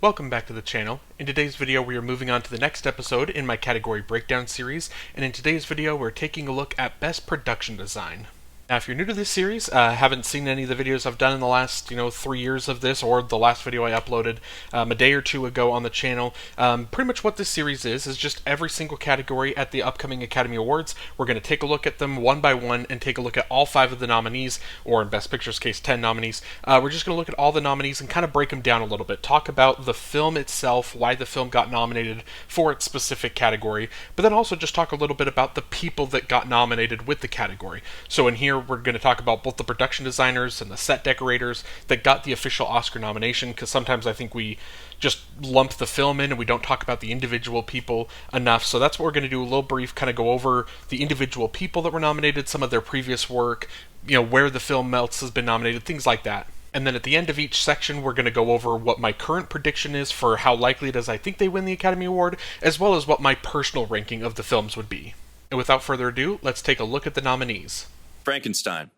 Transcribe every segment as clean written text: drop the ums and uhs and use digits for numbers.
Welcome back to the channel. In today's video we are moving on to the next episode in my category breakdown series, and in today's video we're taking a look at best production design. Now if you're new to this series, haven't seen any of the videos I've done in the last 3 years of this, or the last video I uploaded a day or two ago on the channel, pretty much what this series is just every single category at the upcoming Academy Awards. We're going to take a look at them one by one and take a look at all 5 of the nominees, or in Best Picture's case 10 nominees. We're just going to look at all the nominees and kind of break them down a little bit, talk about the film itself, why the film got nominated for its specific category, but then also just talk a little bit about the people that got nominated with the category. So in here we're going to talk about both the production designers and the set decorators that got the official Oscar nomination, because sometimes I think we just lump the film in and we don't talk about the individual people enough. So that's what we're going to do, a little brief, kind of go over the individual people that were nominated, some of their previous work, where the film else has been nominated, things like that. And then at the end of each section, we're going to go over what my current prediction is for how likely it is I think they win the Academy Award, as well as what my personal ranking of the films would be. And without further ado, let's take a look at the nominees. Frankenstein.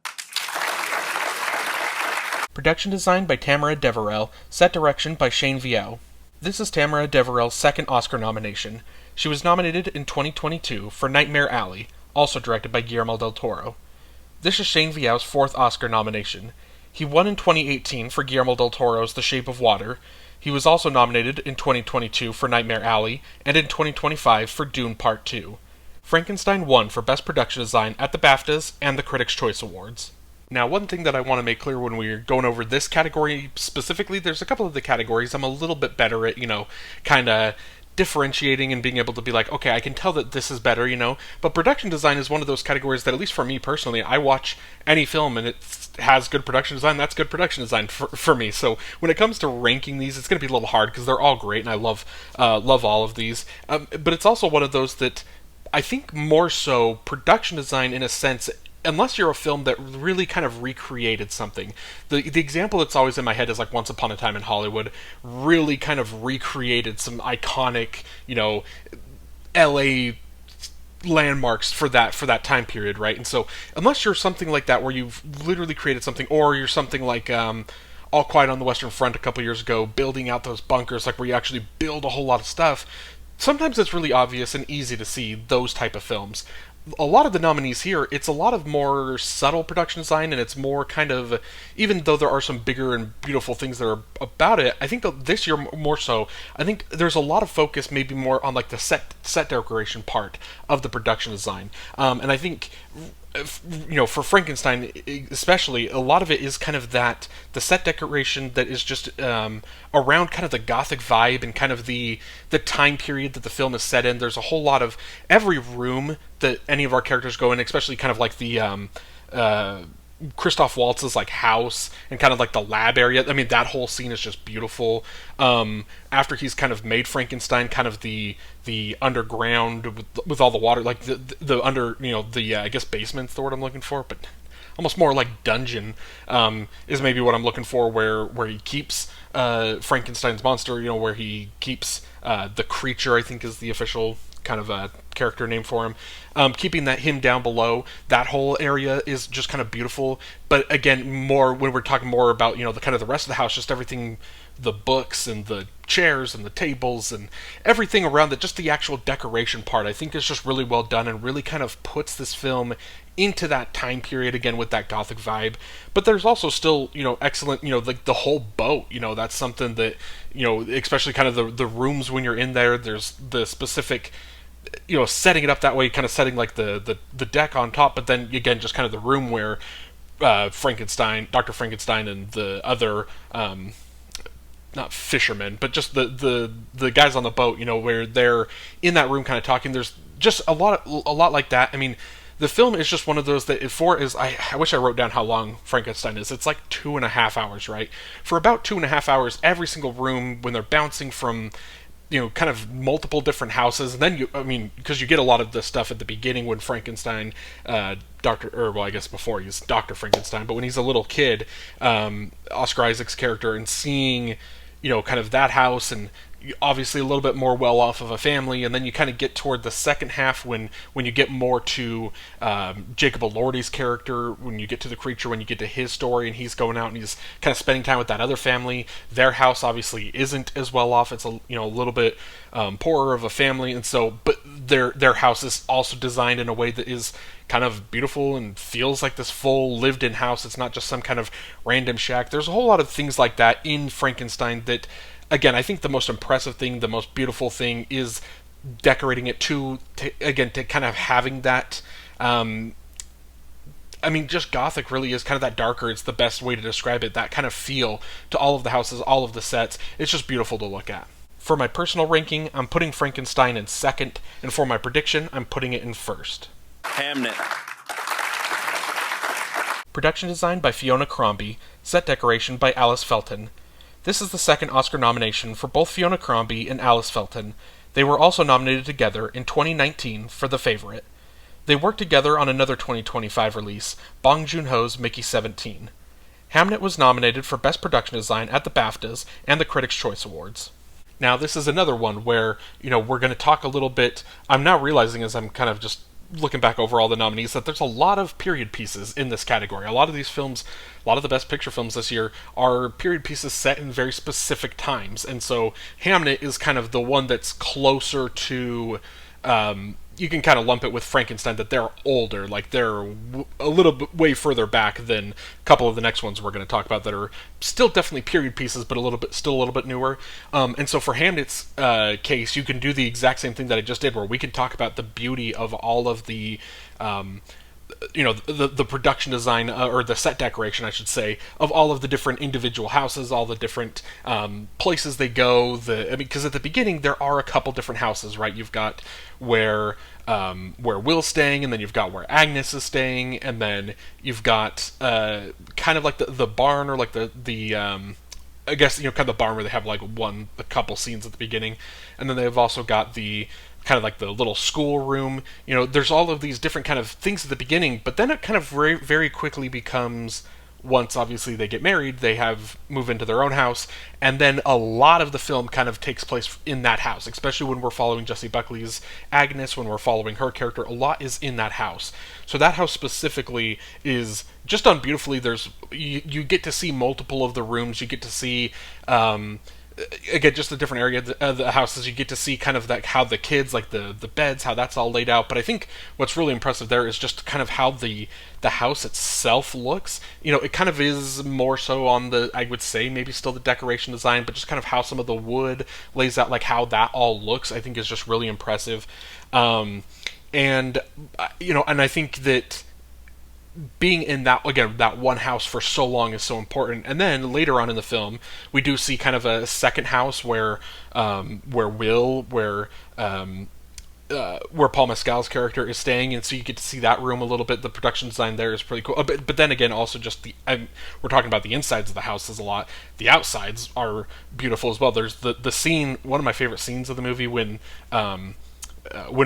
Production design by Tamara Deverell, set direction by Shane Viel. This is Tamara Deverell's second Oscar nomination. She was nominated in 2022 for Nightmare Alley, also directed by Guillermo del Toro. This is Shane Viel's fourth Oscar nomination. He won in 2018 for Guillermo del Toro's The Shape of Water. He was also nominated in 2022 for Nightmare Alley, and in 2025 for Dune Part 2. Frankenstein won for Best Production Design at the BAFTAs and the Critics' Choice Awards. Now, one thing that I want to make clear when we're going over this category specifically, there's a couple of the categories I'm a little bit better at, kind of differentiating and being able to be like, okay, I can tell that this is better, but production design is one of those categories that, at least for me personally, I watch any film and it has good production design, that's good production design for me. So when it comes to ranking these, it's going to be a little hard because they're all great and I love all of these, but it's also one of those that I think more so production design, in a sense, unless you're a film that really kind of recreated something. The example that's always in my head is like Once Upon a Time in Hollywood really kind of recreated some iconic, LA landmarks for that time period, right? And so unless you're something like that where you've literally created something, or you're something like All Quiet on the Western Front a couple years ago, building out those bunkers, like where you actually build a whole lot of stuff, sometimes it's really obvious and easy to see those type of films. A lot of the nominees here, it's a lot of more subtle production design, and it's more kind of, even though there are some bigger and beautiful things that are about it, I think that this year more so, I think there's a lot of focus maybe more on like the set decoration part of the production design. And I think, for Frankenstein especially, a lot of it is kind of that, the set decoration that is just around kind of the gothic vibe and kind of the time period that the film is set in. There's a whole lot of, every room that any of our characters go in, especially kind of like the Christoph Waltz's like house and kind of like the lab area. I mean, that whole scene is just beautiful. After he's kind of made Frankenstein, kind of the underground with all the water, like the under, I guess basement's the word I'm looking for, but almost more like dungeon is maybe what I'm looking for, where he keeps Frankenstein's monster, where he keeps the creature, I think is the official kind of a character name for him. Keeping him down below, that whole area is just kind of beautiful. But again, more when we're talking more about the kind of the rest of the house, just everything, the books and the chairs and the tables and everything around it, just the actual decoration part, I think is just really well done and really kind of puts this film into that time period again with that gothic vibe. But there's also still excellent, like the whole boat, that's something that especially kind of the rooms when you're in there, there's the specific setting it up that way, kind of setting like the deck on top, but then again just kind of the room where Dr. Frankenstein and the other not fishermen, but just the guys on the boat, where they're in that room kind of talking. There's just a lot like that. I mean, the film is just one of those that I wish I wrote down how long Frankenstein is. It's like 2.5 hours, right? For about 2.5 hours, every single room, when they're bouncing from kind of multiple different houses, and then because you get a lot of the stuff at the beginning when Frankenstein, I guess before he's Dr. Frankenstein, but when he's a little kid, Oscar Isaac's character, and seeing, kind of that house and obviously a little bit more well off of a family, and then you kind of get toward the second half when you get more to Jacob Elordi's character, when you get to the creature, when you get to his story, and he's going out and he's kind of spending time with that other family. Their house obviously isn't as well off; it's a little bit poorer of a family, and so but their house is also designed in a way that is kind of beautiful and feels like this full lived-in house. It's not just some kind of random shack. There's a whole lot of things like that in Frankenstein that, again, I think the most impressive thing, the most beautiful thing is decorating it to kind of having that. Just Gothic really is kind of that darker. It's the best way to describe it. That kind of feel to all of the houses, all of the sets. It's just beautiful to look at. For my personal ranking, I'm putting Frankenstein in second, and for my prediction, I'm putting it in first. Hamnet. Production design by Fiona Crombie, set decoration by Alice Felton. This is the second Oscar nomination for both Fiona Crombie and Alice Felton. They were also nominated together in 2019 for The Favorite. They worked together on another 2025 release, Bong Joon-ho's Mickey 17. Hamnet was nominated for Best Production Design at the BAFTAs and the Critics' Choice Awards. Now, this is another one where, we're going to talk a little bit. I'm now realizing as I'm kind of just looking back over all the nominees that there's a lot of period pieces in this category. A lot of these films, a lot of the Best Picture films this year are period pieces set in very specific times. And so Hamnet is kind of the one that's closer to, you can kind of lump it with Frankenstein, that they're older, like they're a little bit way further back than a couple of the next ones we're going to talk about that are still definitely period pieces, but still a little bit newer. And so for Hamnet's case, you can do the exact same thing that I just did, where we can talk about the beauty of all of the the production design, or the set decoration, I should say, of all of the different individual houses, all the different places they go. Because at the beginning there are a couple different houses, right? You've got where Will's staying, and then you've got where Agnes is staying, and then you've got kind of like the barn, or like the I guess kind of the barn where they have like a couple scenes at the beginning, and then they've also got the kind of like the little school room. There's all of these different kind of things at the beginning, but then it kind of very, very quickly becomes, once obviously they get married, they move into their own house, and then a lot of the film kind of takes place in that house, especially when we're following Jessie Buckley's Agnes, when we're following her character. A lot is in that house. So that house specifically is just done beautifully. You get to see multiple of the rooms. You get to see again, just the different area of the houses. You get to see kind of how the kids, like the beds, how that's all laid out. But I think what's really impressive there is just kind of how the house itself looks. It kind of is more so on I would say maybe still the decoration design, but just kind of how some of the wood lays out, like how that all looks, I think is just really impressive. And I think that being in that one house for so long is so important. And then later on in the film, we do see kind of a second house where Paul Mescal's character is staying, and so you get to see that room a little bit. The production design there is pretty cool. But then again, also just we're talking about the insides of the houses a lot. The outsides are beautiful as well. There's the scene, one of my favorite scenes of the movie, when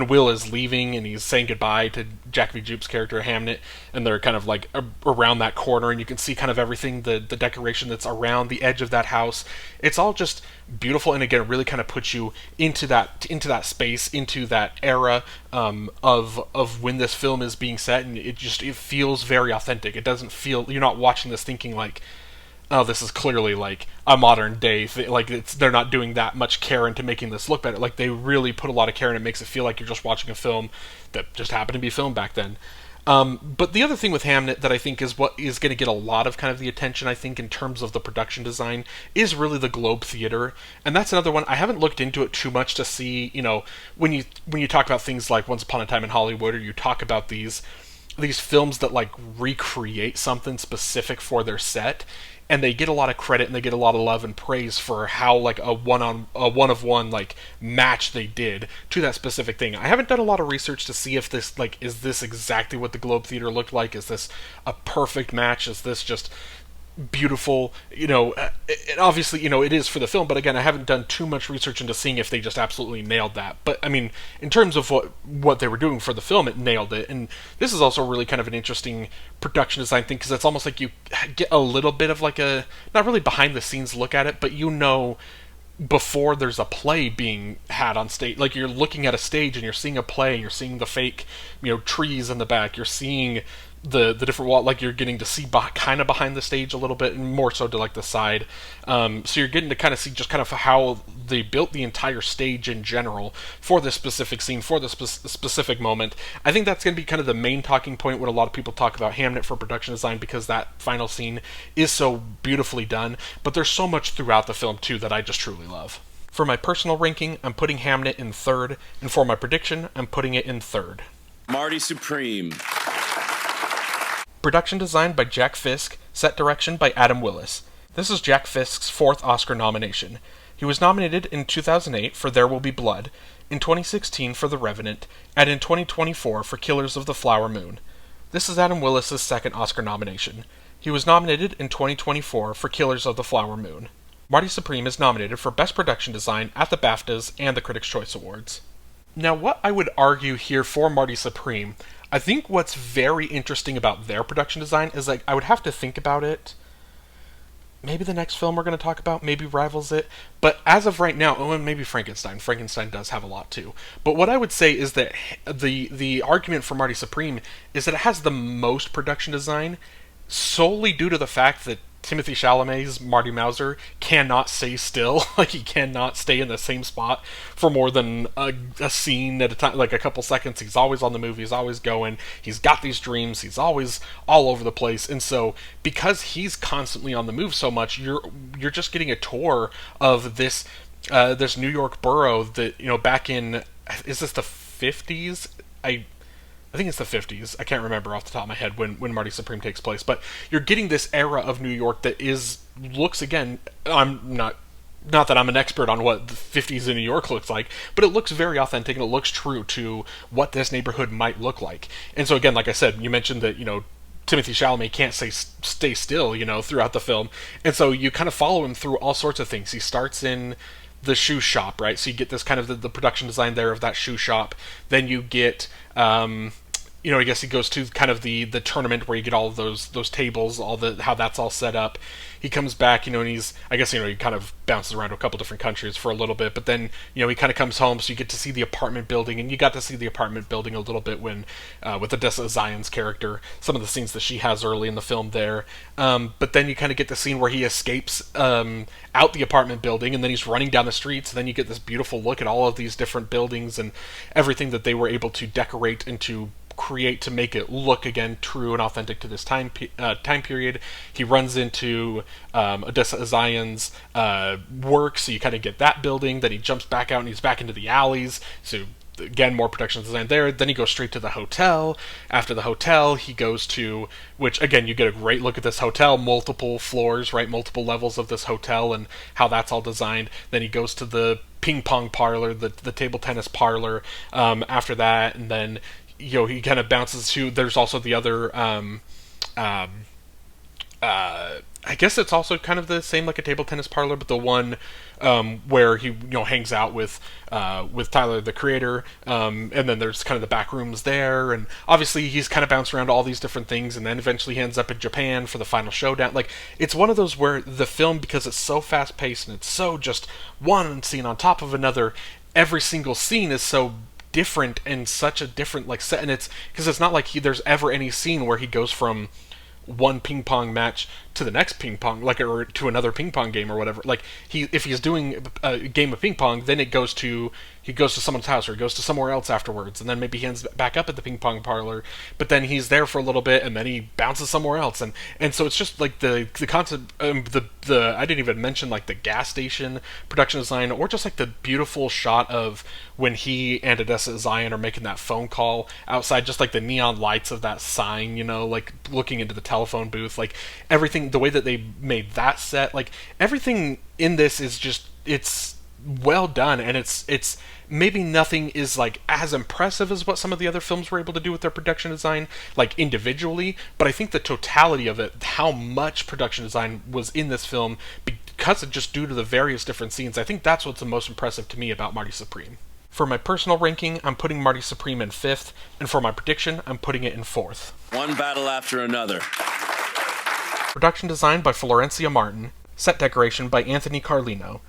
Will is leaving and he's saying goodbye to Jack V. Jupe's character Hamnet, and they're kind of like around that corner, and you can see kind of everything, the decoration that's around the edge of that house. It's all just beautiful, and again, really kind of puts you into that space, into that era of when this film is being set, and it feels very authentic. It doesn't feel, you're not watching this thinking like, oh, this is clearly like a modern day thing. Like they're not doing that much care into making this look better. Like they really put a lot of care, and it makes it feel like you're just watching a film that just happened to be filmed back then. But the other thing with Hamnet that I think is what is going to get a lot of kind of the attention, I think, in terms of the production design, is really the Globe Theater. And that's another one. I haven't looked into it too much to see, when you talk about things like Once Upon a Time in Hollywood, or you talk about these films that like recreate something specific for their set, and they get a lot of credit and they get a lot of love and praise for how like a one of one like match they did to that specific thing. I haven't done a lot of research to see if this is this exactly what the Globe Theater looked like? Is this a perfect match? Is this just beautiful? It obviously, it is for the film, but again, I haven't done too much research into seeing if they just absolutely nailed that. But I mean, in terms of what they were doing for the film, it nailed it. And this is also really kind of an interesting production design thing, because it's almost like you get a little bit of like a, not really behind the scenes look at it, but before there's a play being had on stage. Like, you're looking at a stage and you're seeing a play, and you're seeing the fake, trees in the back. You're seeing the different wall. Like, you're getting to see kind of behind the stage a little bit, and more so to like the side. So you're getting to kind of see just kind of how they built the entire stage in general for this specific scene, for this specific moment. I think that's going to be kind of the main talking point when a lot of people talk about Hamnet for production design, because that final scene is so beautifully done. But there's so much throughout the film too that I just truly love. For my personal ranking, I'm putting Hamnet in third, and for my prediction, I'm putting it in third. Marty Supreme. Production design by Jack Fisk, set direction by Adam Willis. This is Jack Fisk's fourth Oscar nomination. He was nominated in 2008 for There Will Be Blood, in 2016 for The Revenant, and in 2024 for Killers of the Flower Moon. This is Adam Willis's second Oscar nomination. He was nominated in 2024 for Killers of the Flower Moon. Marty Supreme is nominated for Best Production Design at the BAFTAs and the Critics' Choice Awards. Now, what I would argue here for Marty Supreme, I think what's very interesting about their production design is, like, I would have to think about it. Maybe the next film we're going to talk about maybe rivals it, but as of right now, and maybe Frankenstein. Frankenstein does have a lot too. But what I would say is that the argument for Marty Supreme is that it has the most production design solely due to the fact that Timothy Chalamet's Marty Mauser cannot stay still. Like, he cannot stay in the same spot for more than a scene at a time, like a couple seconds. He's always on the move, he's always going, he's got these dreams, he's always all over the place. And so, because he's constantly on the move so much, you're just getting a tour of this New York borough that, back in, is this the 50s? I think it's the 50s. I can't remember off the top of my head when Marty Supreme takes place. But you're getting this era of New York that looks, again, I'm not that I'm an expert on what the 50s in New York looks like, but it looks very authentic and it looks true to what this neighborhood might look like. And so, again, like I said, you mentioned that, Timothy Chalamet can't stay still, throughout the film. And so you kind of follow him through all sorts of things. He starts in the shoe shop, right? So you get this kind of the production design there of that shoe shop. Then you get, I guess he goes to kind of the tournament where you get all of those tables, how that's all set up. He comes back, and he kind of bounces around to a couple different countries for a little bit, but then, he kind of comes home, so you get to see the apartment building, and you got to see the apartment building a little bit when, with Odessa Zion's character, some of the scenes that she has early in the film there. But then you kind of get the scene where he escapes out the apartment building, and then he's running down the streets, and then you get this beautiful look at all of these different buildings and everything that they were able to decorate and to create to make it look, again, true and authentic to this time period. He runs into Odessa Zion's work, so you kind of get that building. Then he jumps back out and he's back into the alleys, so again, more production design there. Then he goes straight to the hotel. After the hotel, he goes to, which, again, you get a great look at this hotel, multiple floors, right, multiple levels of this hotel and how that's all designed. Then he goes to the ping pong parlor, the table tennis parlor after that, and then he kind of bounces to, there's also the other, I guess it's also kind of the same like a table tennis parlor, but the one where he hangs out with Tyler, the creator, and then there's kind of the back rooms there, and obviously he's kind of bounced around to all these different things, and then eventually he ends up in Japan for the final showdown. Like, it's one of those where the film, because it's so fast paced and it's so just one scene on top of another, every single scene is so different and such a different set, and it's because it's not like there's ever any scene where he goes from one ping pong match to the next ping pong, or to another ping pong game or whatever. Like, if he's doing a game of ping pong, then he goes to someone's house, or he goes to somewhere else afterwards, and then maybe he ends back up at the ping pong parlor, but then he's there for a little bit, and then he bounces somewhere else, and so it's just like the concept, I didn't even mention like the gas station production design, or just like the beautiful shot of when he and Odessa Zion are making that phone call outside, just like the neon lights of that sign, like looking into the telephone booth, like everything, the way that they made that set, like everything in this is just, it's well done, and it's maybe nothing is like as impressive as what some of the other films were able to do with their production design, like individually, but I think the totality of it, how much production design was in this film because of just due to the various different scenes, I think that's what's the most impressive to me about Marty Supreme. For my personal ranking, I'm putting Marty Supreme in 5th, and for my prediction, I'm putting it in 4th. One battle after another. Production design by Florencia Martin. Set decoration by Anthony Carlino.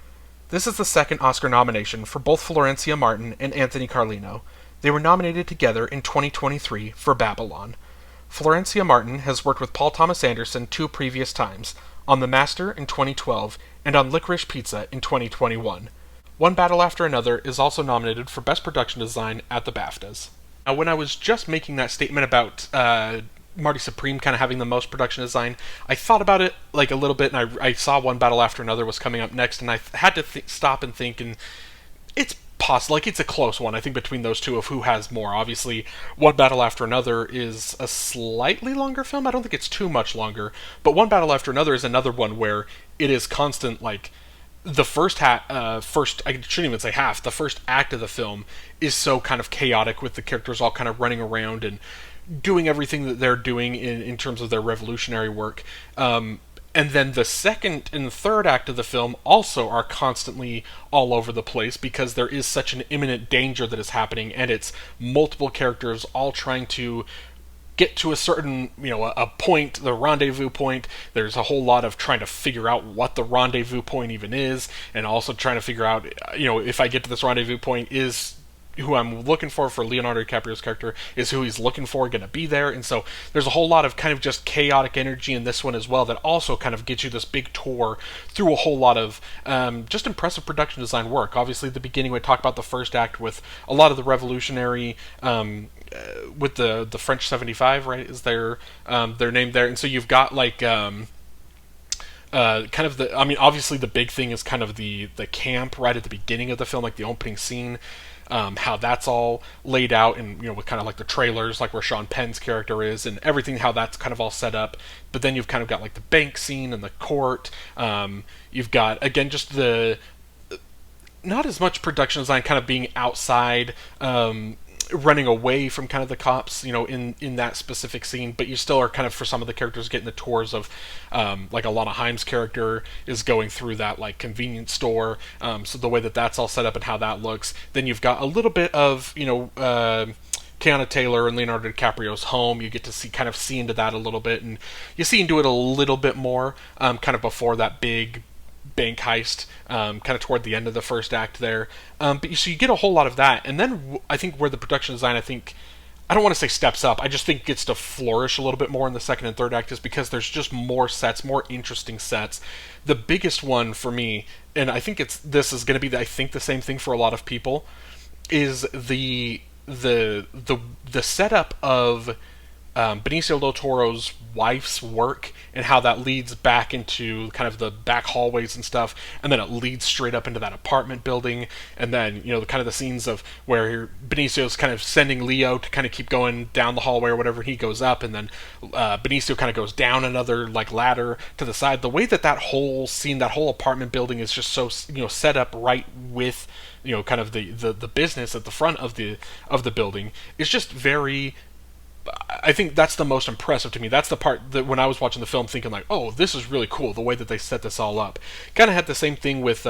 This is the second Oscar nomination for both Florencia Martin and Anthony Carlino. They were nominated together in 2023 for Babylon. Florencia Martin has worked with Paul Thomas Anderson 2 previous times, on The Master in 2012 and on Licorice Pizza in 2021. One Battle After Another is also nominated for Best Production Design at the BAFTAs. Now, when I was just making that statement about Marty Supreme kind of having the most production design, I thought about it like a little bit, and I saw One Battle After Another was coming up next, and I had to stop and think, and it's possible, like it's a close one, I think, between those two of who has more. Obviously, One Battle After Another is a slightly longer film. I don't think it's too much longer, but One Battle After Another is another one where it is constant, like, the first I shouldn't even say half, the first act of the film is so kind of chaotic with the characters all kind of running around and doing everything that they're doing in terms of their revolutionary work. And then the second and third act of the film also are constantly all over the place because there is such an imminent danger that is happening, and it's multiple characters all trying to get to a certain, a point, the rendezvous point. There's a whole lot of trying to figure out what the rendezvous point even is, and also trying to figure out, if I get to this rendezvous point, is who I'm looking for Leonardo DiCaprio's character, is who he's looking for going to be there. And so there's a whole lot of kind of just chaotic energy in this one as well that also kind of gets you this big tour through a whole lot of just impressive production design work. Obviously, at the beginning we talked about the first act with a lot of the revolutionary with the French 75, right, is their name there. And so you've got like kind of obviously the big thing is kind of the camp right at the beginning of the film, like the opening scene. How that's all laid out, and with kind of like the trailers, like where Sean Penn's character is, and everything, how that's kind of all set up. But then you've kind of got like the bank scene and the court. You've got, again, just the not as much production design, kind of being outside, running away from kind of the cops, in that specific scene, but you still are kind of, for some of the characters, getting the tours of, like Alana Haim's character is going through that like convenience store, so the way that that's all set up and how that looks. Then you've got a little bit of, Keanu Taylor and Leonardo DiCaprio's home. You get to see into that a little bit, and you see into it a little bit more, kind of before that big bank heist, kind of toward the end of the first act there. But so you get a whole lot of that, and then I think where the production design, I don't want to say steps up, I just think gets to flourish a little bit more in the second and third act, is because there's just more sets, more interesting sets. The biggest one for me, and I think this is going to be, I think, the same thing for a lot of people, is the setup of Benicio del Toro's wife's work, and how that leads back into kind of the back hallways and stuff, and then it leads straight up into that apartment building, and then kind of the scenes of where Benicio's kind of sending Leo to kind of keep going down the hallway or whatever. He goes up, and then Benicio kind of goes down another like ladder to the side. The way that whole scene, that whole apartment building is just so set up right with kind of the business at the front of the building is just very. I think that's the most impressive to me. That's the part that when I was watching the film thinking like, oh, this is really cool, the way that they set this all up. Kind of had the same thing with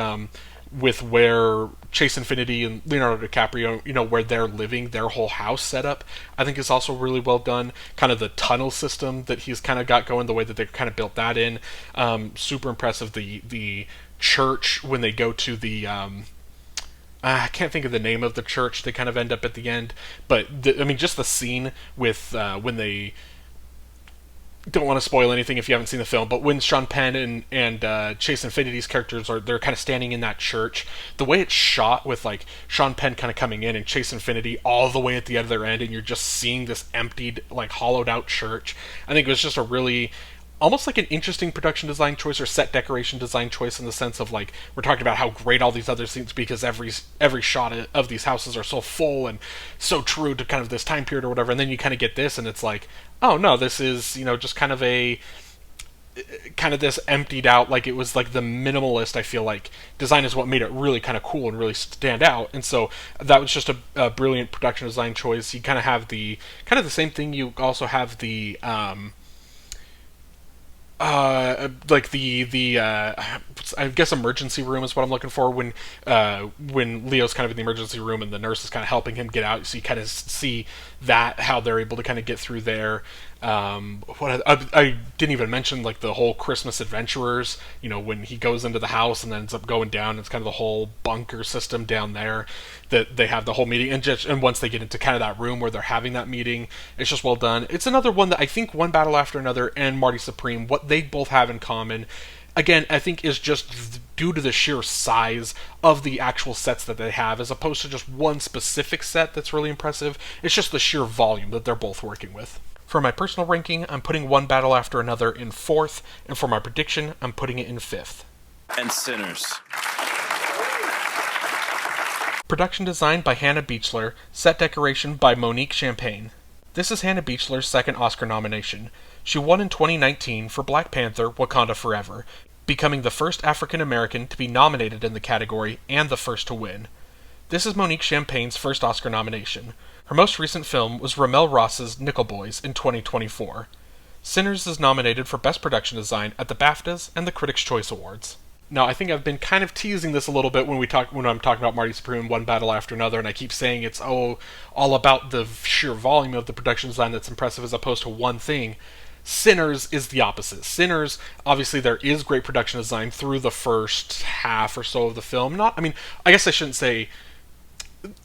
where Chase Infinity and Leonardo DiCaprio, where they're living, their whole house setup, I think is also really well done. Kind of the tunnel system that he's kind of got going, the way that they kind of built that in, super impressive. The church, when they go to the I can't think of the name of the church they kind of end up at the end, but just the scene with when they, don't want to spoil anything if you haven't seen the film, but when Sean Penn and Chase Infinity's characters they're kind of standing in that church, the way it's shot with like Sean Penn kind of coming in and Chase Infinity all the way at the other end, and you're just seeing this emptied, like hollowed out church. I think it was just a really, almost like an interesting production design choice or set decoration design choice, in the sense of like, we're talking about how great all these other scenes, because every shot of these houses are so full and so true to kind of this time period or whatever, and then you kind of get this and it's like, oh no, this is just kind of this emptied out, like it was like the minimalist, I feel like, design is what made it really kind of cool and really stand out. And so that was just a brilliant production design choice. You kind of have the same thing. You also have the like the I guess emergency room is what I'm looking for, when Leo's kind of in the emergency room and the nurse is kind of helping him get out, so you kind of see that, how they're able to kind of get through there. I didn't even mention like the whole Christmas adventurers. When he goes into the house and then ends up going down, it's kind of the whole bunker system down there that they have the whole meeting, and once they get into kind of that room where they're having that meeting, it's just well done. It's another one that I think One Battle After Another and Marty Supreme, what they both have in common, again, I think is just due to the sheer size of the actual sets that they have, as opposed to just one specific set that's really impressive. It's just the sheer volume that they're both working with. For my personal ranking, I'm putting One Battle After Another in 4th, and for my prediction, I'm putting it in 5th. And Sinners. Production design by Hannah Beachler, set decoration by Monique Champagne. This is Hannah Beachler's second Oscar nomination. She won in 2019 for Black Panther: Wakanda Forever, becoming the first African American to be nominated in the category and the first to win. This is Monique Champagne's first Oscar nomination. Her most recent film was Ramel Ross's Nickel Boys in 2024. Sinners is nominated for Best Production Design at the BAFTAs and the Critics' Choice Awards. Now, I think I've been kind of teasing this a little bit when I'm talking about Marty Supreme, One Battle After Another, and I keep saying it's all about the sheer volume of the production design that's impressive as opposed to one thing. Sinners is the opposite. Sinners, obviously, there is great production design through the first half or so of the film. I guess I shouldn't say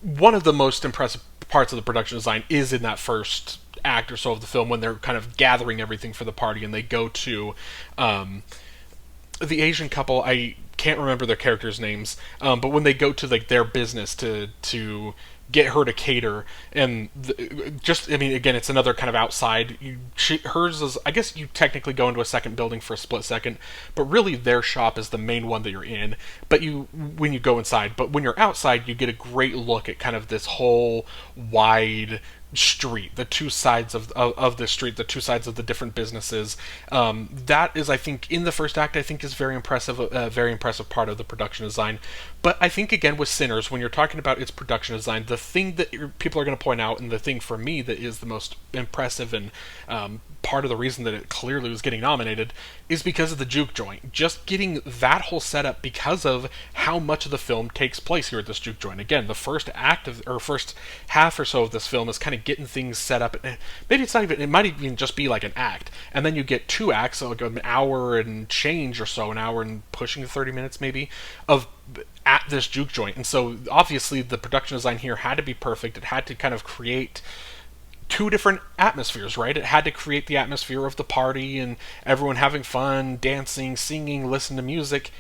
one of the most impressive parts of the production design is in that first act or so of the film when they're kind of gathering everything for the party and they go to the Asian couple. I can't remember their characters' names, but when they go to like their business to get her to cater, and again, it's another kind of outside. Hers is, I guess you technically go into a second building for a split second, but really their shop is the main one that you're in. But when you go inside, but when you're outside, you get a great look at kind of this whole wide street, the two sides of the street, the two sides of the different businesses. That is, I think, in the first act, I think is very impressive, a very impressive part of the production design. But I think, again, with Sinners, when you're talking about its production design, the thing that people are going to point out, and the thing for me that is the most impressive and part of the reason that it clearly was getting nominated, is because of the juke joint. Just getting that whole setup because of how much of the film takes place here at this juke joint. Again, the first half or so of this film is kind of getting things set up. Maybe it might even just be like an act. And then you get 2 acts, so like an hour and change or so, an hour and pushing 30 minutes maybe, of at this juke joint. And so obviously the production design here had to be perfect. It had to kind of create 2 different atmospheres, right? It had to create the atmosphere of the party and everyone having fun, dancing, singing, listening to music.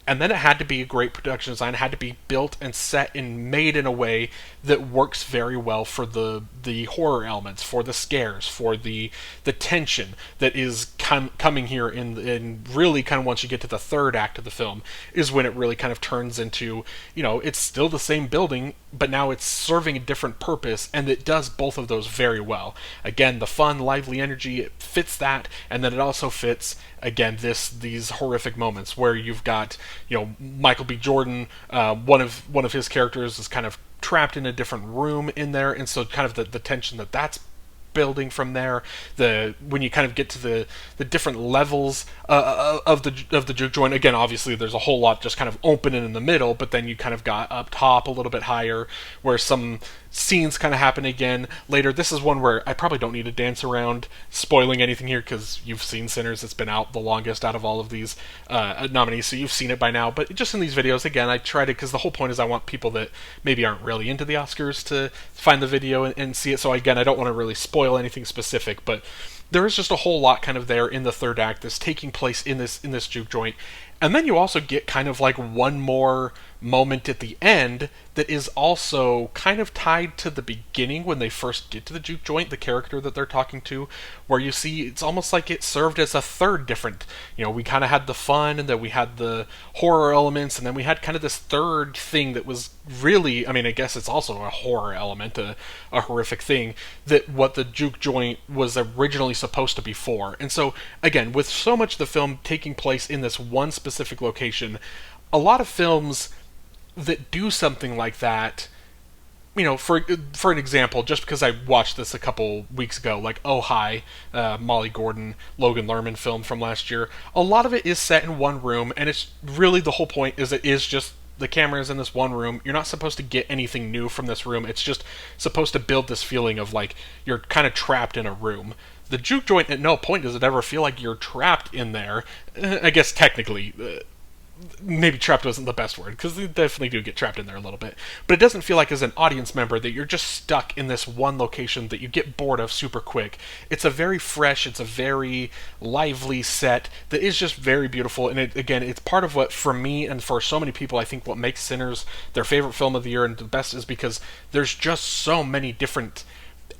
And then it had to be a great production design. It had to be built and set and made in a way that works very well for the horror elements, for the scares, for the tension that is coming here in really kind of once you get to the third act of the film is when it really kind of turns into, it's still the same building, but now it's serving a different purpose, and it does both of those very well. Again, the fun, lively energy, it fits that, and then it also fits, again, these horrific moments where you've got, Michael B. Jordan, one of his characters is kind of trapped in a different room in there, and so kind of the tension that's building from there. When you kind of get to the different levels of the juke joint, again, obviously there's a whole lot just kind of open in the middle, but then you kind of got up top a little bit higher where some scenes kind of happen again later. This is one where I probably don't need to dance around spoiling anything here because you've seen Sinners. It's been out the longest out of all of these nominees, so you've seen it by now. But just in these videos, again, I try to, because the whole point is I want people that maybe aren't really into the Oscars to find the video and see it. So again, I don't want to really spoil anything specific, but there is just a whole lot kind of there in the third act that's taking place in this juke joint. And then you also get kind of like one more moment at the end that is also kind of tied to the beginning when they first get to the juke joint, the character that they're talking to, where you see it's almost like it served as a third different, we kind of had the fun, and then we had the horror elements, and then we had kind of this third thing that was really, I guess it's also a horror element, a horrific thing, that what the juke joint was originally supposed to be for. And so, again, with so much of the film taking place in this one specific location, a lot of films that do something like that, for an example, just because I watched this a couple weeks ago, like Oh Hi, Molly Gordon, Logan Lerman film from last year, a lot of it is set in one room, and it's really the whole point is it is just the camera is in this one room. You're not supposed to get anything new from this room. It's just supposed to build this feeling of like you're kind of trapped in a room. The juke joint, at no point does it ever feel like you're trapped in there. I guess technically, maybe trapped wasn't the best word, because you definitely do get trapped in there a little bit. But it doesn't feel like, as an audience member, that you're just stuck in this one location that you get bored of super quick. It's a very fresh, it's a very lively set that is just very beautiful. And again, it's part of what, for me and for so many people, I think what makes Sinners their favorite film of the year and the best is because there's just so many different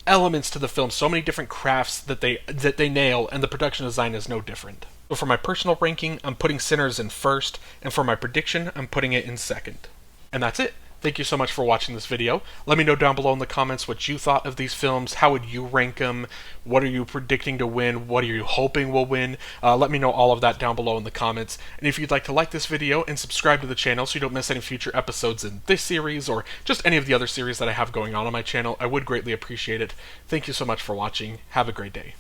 elements to the film, so many different crafts that they nail, and the production design is no different. So for my personal ranking, I'm putting Sinners in first, and for my prediction, I'm putting it in second. And that's it. Thank you so much for watching this video. Let me know down below in the comments what you thought of these films. How would you rank them? What are you predicting to win? What are you hoping will win? Let me know all of that down below in the comments. And if you'd like to like this video and subscribe to the channel so you don't miss any future episodes in this series or just any of the other series that I have going on my channel, I would greatly appreciate it. Thank you so much for watching. Have a great day.